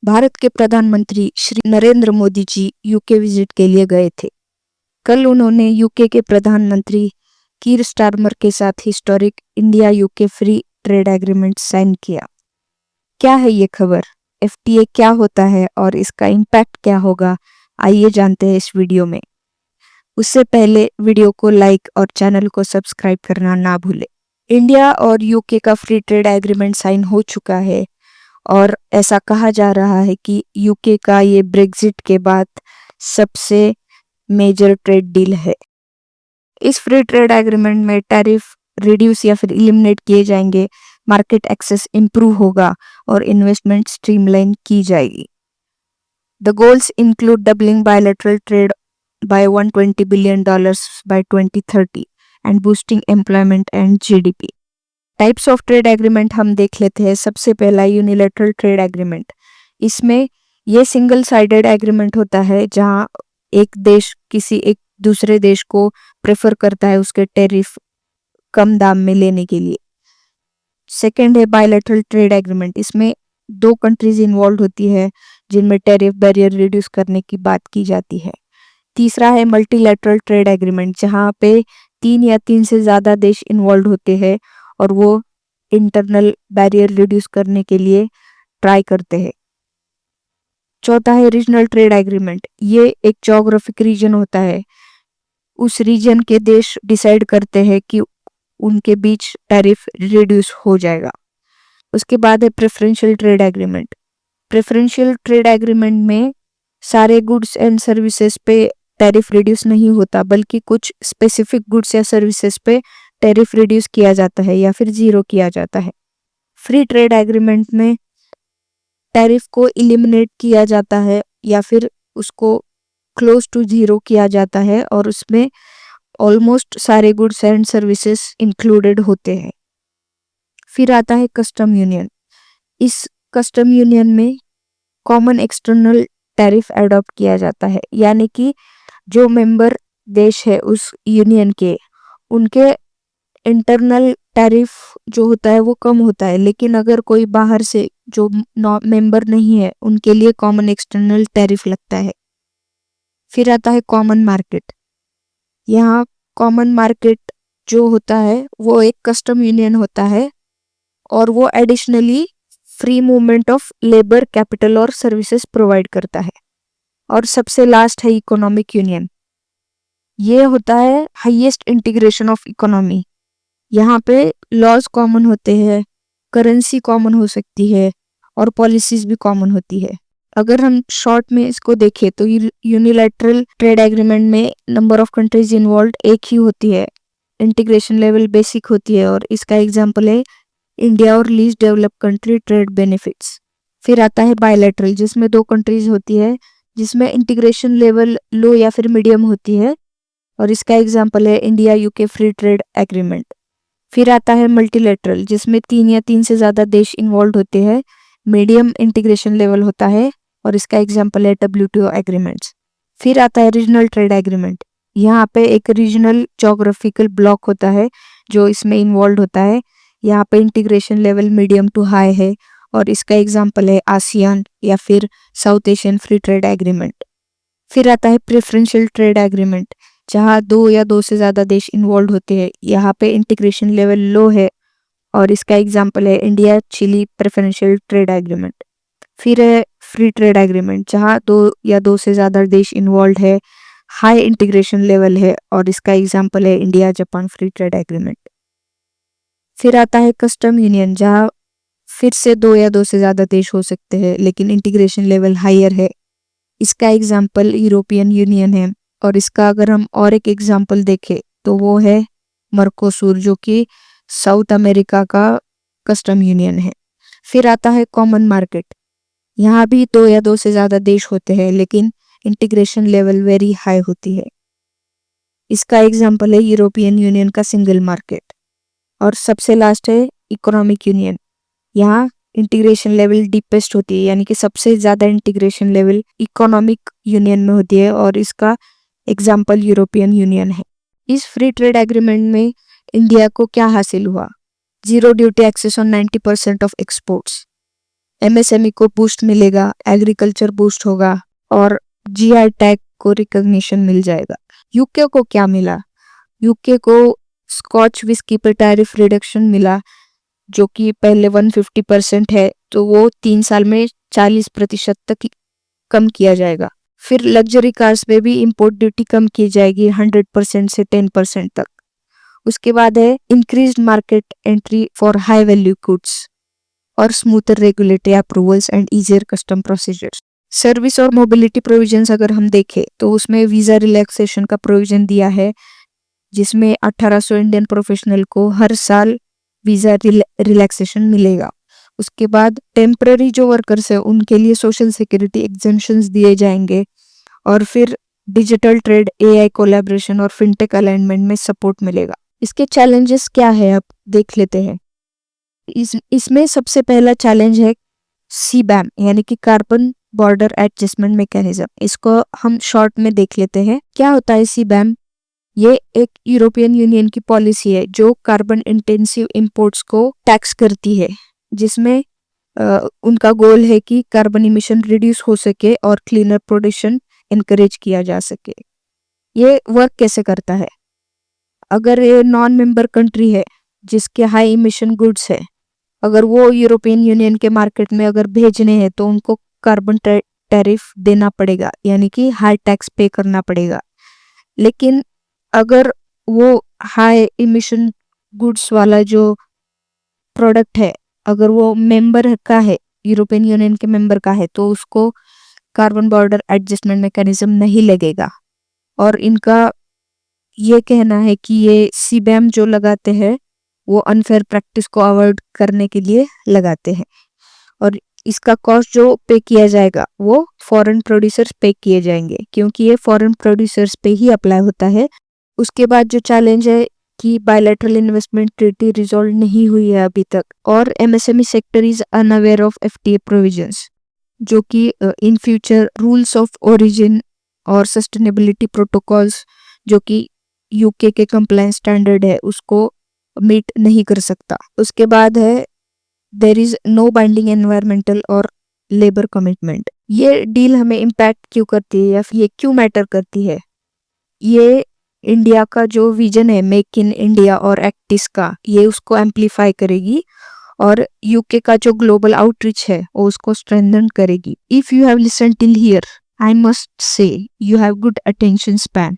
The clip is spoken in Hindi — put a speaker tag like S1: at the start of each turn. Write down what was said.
S1: भारत के प्रधानमंत्री श्री नरेंद्र मोदी जी यूके विजिट के लिए गए थे। कल उन्होंने यूके के प्रधानमंत्री कीर स्टारमर के साथ historic India UK free trade agreement sign किया। क्या है ये खबर, एफटीए क्या होता है और इसका इम्पैक्ट क्या होगा, आइए जानते हैं इस वीडियो में। उससे पहले वीडियो को लाइक और चैनल को सब्सक्राइब करना ना भूलें। इंडिया और यूके का फ्री ट्रेड एग्रीमेंट साइन हो चुका है और ऐसा कहा जा रहा है कि यूके का ये ब्रेग्जिट के बाद सबसे मेजर ट्रेड डील है। इस फ्री ट्रेड एग्रीमेंट में टैरिफ रिड्यूस या फिर इलिमिनेट किए जाएंगे, मार्केट एक्सेस इंप्रूव होगा और इन्वेस्टमेंट स्ट्रीमलाइन की जाएगी। The goals include doubling bilateral trade by $120 billion by 2030 and boosting employment and GDP. Types of trade agreement हम देख लेते हैं। सबसे पहला यूनिलैटरल ट्रेड एग्रीमेंट। इसमें ये सिंगल साइडेड एग्रीमेंट होता है जहां एक देश किसी एक दूसरे देश को प्रेफर करता है उसके टैरिफ कम दाम में लेने के लिए। सेकेंड है बायलैटरल ट्रेड एग्रीमेंट। इसमें दो कंट्रीज इन्वॉल्व होती है जिनमें टैरिफ बैरियर रिड्यूस करने की बात की जाती है। तीसरा है मल्टीलैटरल ट्रेड एग्रीमेंट, जहां पे 3 या 3 से ज़्यादा देश इन्वॉल्व होते हैं और वो इंटरनल बैरियर रिड्यूस करने के लिए ट्राई करते हैं। चौथा है रीजनल ट्रेड एग्रीमेंट। ये एक ज्योग्राफिक रीजन होता है, उस रीजन के देश डिसाइड करते हैं कि उनके बीच टैरिफ रिड्यूस हो जाएगा। उसके बाद है preferential trade agreement. Preferential trade agreement में सारे गुड्स एंड सर्विसेज पे टैरिफ रिड्यूस नहीं होता, बल्कि कुछ स्पेसिफिक गुड्स या सर्विसेज पे टैरिफ रिड्यूस किया जाता है या फिर जीरो किया जाता है। फ्री ट्रेड एग्रीमेंट में टैरिफ को इलिमिनेट किया जाता है या फिर उसको क्लोज टू जीरो किया जाता है और उसमें ऑलमोस्ट सारे गुड्स एंड सर्विसेज इंक्लूडेड होते हैं। फिर आता है कस्टम यूनियन। इस कस्टम यूनियन में कॉमन एक्सटर्नल टैरिफ अडॉप्ट किया जाता है, यानी कि जो मेंबर देश है उस यूनियन के, उनके इंटरनल टैरिफ जो होता है वो कम होता है, लेकिन अगर कोई बाहर से जो मेंबर नहीं है उनके लिए कॉमन एक्सटर्नल टैरिफ लगता है। फिर आता है कॉमन मार्केट। यहाँ कॉमन मार्केट जो होता है वो एक कस्टम यूनियन होता है और वो additionally free movement of labour, capital और सर्विसेज प्रोवाइड करता है। और सबसे लास्ट है इकोनॉमिक यूनियन। ये होता है हाईएस्ट इंटीग्रेशन ऑफ इकोनॉमी। यहाँ पे लॉज कॉमन होते हैं, करेंसी कॉमन हो सकती है और पॉलिसीज भी कॉमन होती है। अगर हम शॉर्ट में इसको देखें तो यूनिलैटरल ट्रेड एग्रीमेंट में नंबर ऑफ कंट्रीज इन्वॉल्व एक ही होती है, इंटीग्रेशन लेवल बेसिक होती है और इसका एग्जाम्पल है इंडिया और least develop country trade benefits. फिर आता है बायलैटरल, जिसमें दो कंट्रीज होती है जिसमें इंटीग्रेशन लेवल लो या फिर मीडियम होती है और इसका एग्जाम्पल है India UK free trade agreement. फिर आता है मल्टीलैटरल, जिसमें 3 या 3 से ज़्यादा देश इन्वॉल्व होते हैं, मीडियम इंटीग्रेशन लेवल होता है और इसका एग्जाम्पल है WTO एग्रीमेंट्स। फिर आता है रीजनल ट्रेड एग्रीमेंट। यहाँ पे एक रीजनल जोग्राफिकल ब्लॉक होता है जो इसमें इन्वॉल्व होता है। यहाँ पे integration level medium to high है और इसका एग्जाम्पल है आसियान या फिर South Asian free trade agreement. फिर आता है प्रेफरेंशियल ट्रेड एग्रीमेंट, जहाँ 2 या 2 से ज़्यादा देश इन्वॉल्व होते हैं। यहाँ पे इंटीग्रेशन लेवल लो है और इसका एग्जाम्पल है India Chile preferential trade agreement. फिर है फ्री ट्रेड एग्रीमेंट, जहाँ 2 या 2 से ज़्यादा देश इन्वॉल्व है, हाई इंटीग्रेशन लेवल है और इसका एग्जाम्पल है India Japan free trade agreement. फिर आता है कस्टम यूनियन, जहाँ फिर से 2 या 2 से ज़्यादा देश हो सकते हैं लेकिन इंटीग्रेशन लेवल हायर है। इसका एग्जाम्पल यूरोपियन यूनियन है और इसका अगर हम और एक एग्जाम्पल देखें तो वो है मर्कोसूर, जो कि साउथ अमेरिका का कस्टम यूनियन है। फिर आता है कॉमन मार्केट। यहाँ भी 2 या 2 से ज़्यादा देश होते हैं लेकिन इंटीग्रेशन लेवल वेरी हाई होती है। इसका एग्जाम्पल है यूरोपियन यूनियन का सिंगल मार्केट। और सबसे लास्ट है इकोनॉमिक यूनियन। यहाँ इंटीग्रेशन लेवल डीपेस्ट होती है, यानी कि सबसे ज़्यादा इंटीग्रेशन लेवल इकोनॉमिक यूनियन में होती है और इसका एग्जाम्पल यूरोपियन यूनियन है। इस फ्री ट्रेड एग्रीमेंट में इंडिया को क्या हासिल हुआ? 0 duty access on 90% of exports, MSME को बूस्ट मिलेगा, एग्रीकल्चर बूस्ट होगा और जीआई टैग को रिकॉग्निशन मिल जाएगा। यूके को क्या मिला? यूके को स्कॉच विस्की पर टैरिफ रिडक्शन मिला, जो कि पहले 150% है, तो वो 3 साल में 40% तक कम किया जाएगा। फिर लग्जरी कार्स में भी इंपोर्ट ड्यूटी कम की जाएगी 100% से 10% तक। उसके बाद है increased market entry for high value goods और smoother regulatory approvals and easier custom procedures. Service और मोबिलिटी प्रोविजंस अगर हम देखें तो उसमें वीजा रिलैक्सेशन का प्रोविजन दिया है, जिसमें 1800 इंडियन प्रोफेशनल को हर साल वीजा रिलैक्सेशन मिलेगा। उसके बाद टेम्पररी जो वर्कर्स है उनके लिए सोशल सिक्योरिटी एग्जेम्पशंस दिए जाएंगे और फिर डिजिटल ट्रेड, एआई कोलैबोरेशन और फिनटेक अलाइनमेंट में सपोर्ट मिलेगा। इसके चैलेंजेस क्या है अब देख लेते हैं। इसमें सबसे पहला चैलेंज है सीबैम यानी कि कार्बन बॉर्डर एडजस्टमेंट मैकेनिज्म। इसको हम शॉर्ट में देख लेते हैं। क्या होता है सीबैम? ये एक यूरोपियन यूनियन की पॉलिसी है जो कार्बन इंटेंसिव इंपोर्ट्स को टैक्स करती है, जिसमें उनका गोल है कि कार्बन इमिशन रिड्यूस हो सके और क्लीनर प्रोडक्शन इनकरेज किया जा सके। ये वर्क कैसे करता है? अगर ये नॉन मेंबर कंट्री है जिसके हाई इमिशन गुड्स है, अगर वो यूरोपियन यूनियन के मार्केट में अगर भेजने हैं तो उनको कार्बन टैरिफ देना पड़ेगा, यानी कि हाई टैक्स पे करना पड़ेगा। लेकिन अगर वो हाई इमिशन गुड्स वाला जो प्रोडक्ट है, अगर वो मेंबर का है, यूरोपियन यूनियन के मेंबर का है, तो उसको कार्बन बॉर्डर एडजस्टमेंट मैकेनिज्म नहीं लगेगा। और इनका ये कहना है कि ये सीबैम जो लगाते हैं वो अनफेयर प्रैक्टिस को अवॉइड करने के लिए लगाते हैं और इसका कॉस्ट जो पे किया जाएगा वो फॉरेन प्रोड्यूसर्स पे किए जाएंगे, क्योंकि ये फॉरेन प्रोड्यूसर्स पे ही अप्लाई होता है। उसके बाद जो चैलेंज है कि बायलैटरल इन्वेस्टमेंट ट्रीटी रिजॉल्व नहीं हुई है अभी तक और MSME sector is unaware of FTA provisions, जो कि in future rules of origin और सस्टेनेबिलिटी प्रोटोकॉल्स जो कि यूके के कंप्लायंस स्टैंडर्ड है उसको मीट नहीं कर सकता। उसके बाद है there is no binding environmental और लेबर कमिटमेंट। ये डील हमें इम्पैक्ट क्यों करती है या फिर ये क्यों मैटर करती है? ये इंडिया का जो विजन है मेक इन इंडिया और एक्टिस का, ये उसको एम्पलीफाई करेगी और यूके का जो ग्लोबल आउटरीच है वो उसको स्ट्रेंथन करेगी। If you have listen till here, I must say you have good attention span.